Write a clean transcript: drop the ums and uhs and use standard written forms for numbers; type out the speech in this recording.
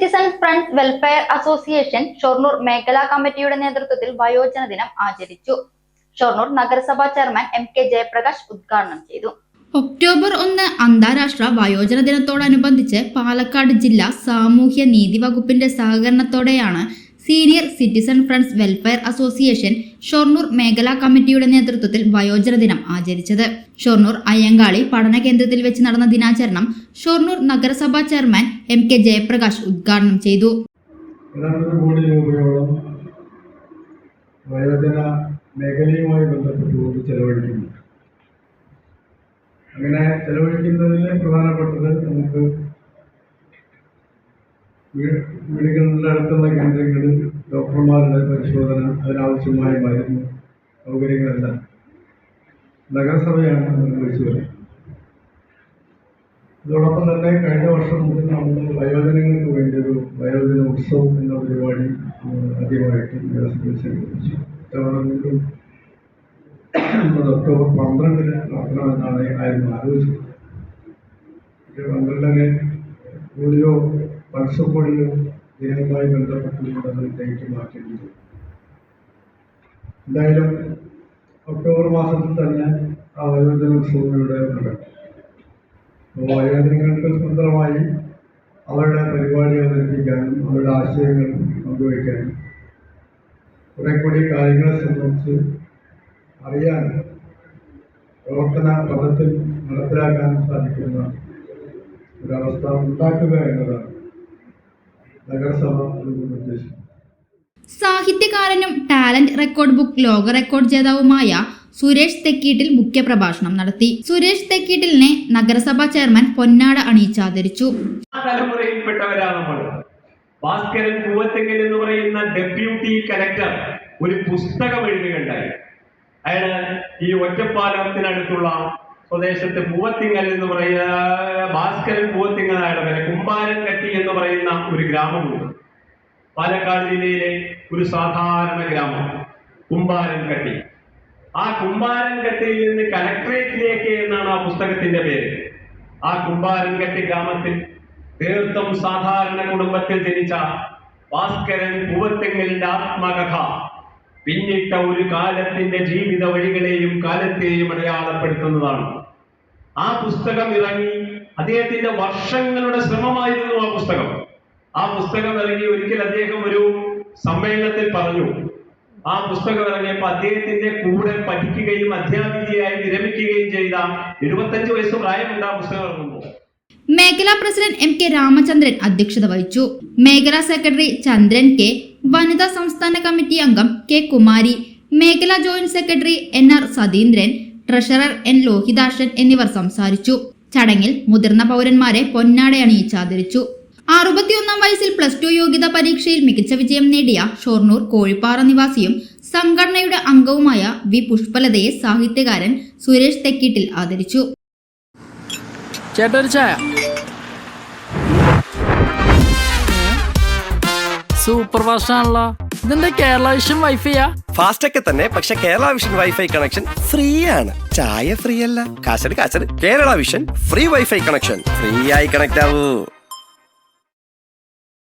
Citizen friends welfare association Shoranur മേഖലാ കമ്മിറ്റിയുടെ നേതൃത്വത്തിൽ വയോജന ദിനം ആചരിച്ചു. ഷൊർണൂർ നഗരസഭാ ചെയർമാൻ MK ജയപ്രകാശ് ഉദ്ഘാടനം ചെയ്തു. ഒക്ടോബർ 1 അന്താരാഷ്ട്ര വയോജന ദിനത്തോടനുബന്ധിച്ച് പാലക്കാട് ജില്ലാ സാമൂഹ്യ നീതി വകുപ്പിന്റെ സഹകരണത്തോടെയാണ് senior citizen friends welfare association Shoranur മേഖലാ കമ്മിറ്റിയുടെ നേതൃത്വത്തിൽ വയോജന ദിനം ആചരിച്ചത്. ഷൊർണൂർ അയ്യങ്കാളി പഠന കേന്ദ്രത്തിൽ വെച്ച് നടന്ന ദിനാചരണം ഷൊർണൂർ നഗരസഭാ ചെയർമാൻ MK ജയപ്രകാശ് ഉദ്ഘാടനം ചെയ്തു. വയോജന മേഖലയുമായി ബന്ധപ്പെട്ടുകൊണ്ട് ചെലവഴിക്കുന്നു. അങ്ങനെ ചെലവഴിക്കുന്നതിന് പ്രധാനപ്പെട്ടത് നമുക്ക് വീടുകളുടെ അടുത്തുള്ള കേന്ദ്രങ്ങളിൽ ഡോക്ടർമാരുടെ പരിശോധന, അതിനാവശ്യമായ മരുന്ന് സൗകര്യങ്ങളെല്ലാം നഗരസഭയാണ് നിർവഹിച്ചു വരുന്നത്. അതോടൊപ്പം തന്നെ കഴിഞ്ഞ വർഷം മുതൽ നമ്മൾ വയോജനങ്ങൾക്ക് വേണ്ടി ഒരു വയോജന ഉത്സവം എന്ന പരിപാടി ആദ്യമായിട്ട് നഗരസഭയിൽ സംഘടിപ്പിച്ചു. ഒക്ടോബർ 12 നടത്തണമെന്നാണ് ആലോചിച്ചത്. 12 പോളിയോ പൾസ് പോളിയോ ദിനവുമായി ബന്ധപ്പെട്ടുകൊണ്ടത് ഡേറ്റ് മാറ്റിയിട്ടുണ്ട്. എന്തായാലും ഒക്ടോബർ മാസത്തിൽ തന്നെ ആ വയോജന ഉത്സവങ്ങളുടെ നടക്കും. അപ്പോൾ വയോജനങ്ങൾക്ക് സ്വന്തമായി അവരുടെ പരിപാടി അവതരിപ്പിക്കാനും അവരുടെ ആശയങ്ങൾ പങ്കുവയ്ക്കാനും കുറെ കൂടി കാര്യങ്ങളെ സംബന്ധിച്ച് അറിയാനും പ്രവർത്തന പദത്തിൽ നടപ്പിലാക്കാനും സാധിക്കുന്ന ഒരവസ്ഥ ഉണ്ടാക്കുക എന്നതാണ് നഗരസഭ ഉദ്ദേശിക്കുന്നത്. സാഹിത്യകാരനും ടാലന്റ് റെക്കോർഡ് ബുക്ക് ലോക റെക്കോർഡ് ജേതാവുമായ സുരേഷ് തെക്കീട്ടിൽ മുഖ്യപ്രഭാഷണം നടത്തി. സുരേഷ് തെക്കീട്ടിലിനെ നഗരസഭാ ചെയർമാൻ പൊന്നാട അണിയിച്ചാദരിച്ചു. തലമുറയിൽപ്പെട്ടവരാണ് നമ്മൾ. ഭാസ്കരൻ പൂവത്തെങ്കിൽ എന്ന് പറയുന്ന ഡെപ്യൂട്ടി കലക്ടർ ഒരു പുസ്തകം എഴുതുകയുണ്ടായി. അയാള് ഈ ഒറ്റപ്പാലത്തിനടുത്തുള്ള സ്വദേശത്ത് പൂവത്തിങ്ങൽ എന്ന് പറയുന്ന ഭാസ്കരൻ പൂവത്തിങ്ങൽ അയാളുടെ പേര് കുമ്പാരൻകട്ടി എന്ന് പറയുന്ന ഒരു ഗ്രാമമുണ്ട്. പാലക്കാട് ജില്ലയിലെ ഒരു സാധാരണ ഗ്രാമം കുമ്പാരൻകട്ടി. ആ കുമ്പാരൻകട്ടിയിൽ നിന്ന് കലക്ട്രേറ്റിലേക്ക് എന്നാണ് ആ പുസ്തകത്തിന്റെ പേര്. ആ കുമ്പാരൻകട്ടി ഗ്രാമത്തിൽ തീർത്തും സാധാരണ കുടുംബത്തിൽ ജനിച്ച ഭാസ്കരൻ പൂവത്തെങ്ങലിന്റെ ആത്മകഥ പിന്നിട്ട ഒരു കാലത്തിന്റെ ജീവിത വഴികളെയും കാലത്തെയും അടയാളപ്പെടുത്തുന്നതാണ്. ആ പുസ്തകം ഇറങ്ങി അദ്ദേഹത്തിന്റെ വർഷങ്ങളുടെ ശ്രമമായിരുന്നു ആ പുസ്തകം. ആ പുസ്തകം ഇറങ്ങി ഒരിക്കൽ അദ്ദേഹം ഒരു സമ്മേളനത്തിൽ പറഞ്ഞു, ആ പുസ്തകം ഇറങ്ങിയപ്പോൾ അദ്ദേഹത്തിന്റെ കൂടെ പഠിക്കുകയും അധ്യാപികയായി വിരമിക്കുകയും ചെയ്ത 75 വയസ്സ് പ്രായമുണ്ട് ആ പുസ്തകം ഇറങ്ങുമ്പോൾ. മേഖലാ പ്രസിഡന്റ് MK രാമചന്ദ്രൻ അധ്യക്ഷത വഹിച്ചു. മേഖലാ സെക്രട്ടറി ചന്ദ്രൻ K, വനിതാ സംസ്ഥാന കമ്മിറ്റി അംഗം K കുമാരി, മേഖലാ joint secretary NR Satheendran, treasurer N Lohithakshan എന്നിവർ സംസാരിച്ചു. ചടങ്ങിൽ മുതിർന്ന പൗരന്മാരെ പൊന്നാട അണിയിച്ചാദരിച്ചു. 61 വയസ്സിൽ +2 യോഗ്യതാ പരീക്ഷയിൽ മികച്ച വിജയം നേടിയ ഷൊർണൂർ കോഴിപ്പാറ നിവാസിയും സംഘടനയുടെ അംഗവുമായ വി പുഷ്പലതയെ സാഹിത്യകാരൻ സുരേഷ് തെക്കീട്ടിൽ ആദരിച്ചു. ചേട്ടൊരു ചായ. സൂപ്പർ ഫാസ്റ്റ് ആണല്ലോ. ഇതെന്താ കേരള വിഷൻ വൈഫൈയാ? ഫാസ്റ്റ് ഒക്കെ തന്നെ, പക്ഷെ Kerala vision wifi connection free ആണ്. ചായ ഫ്രീ അല്ല, കാശട് Kerala vision free wifi connection. Free ആയി കണക്ട് ആവൂ.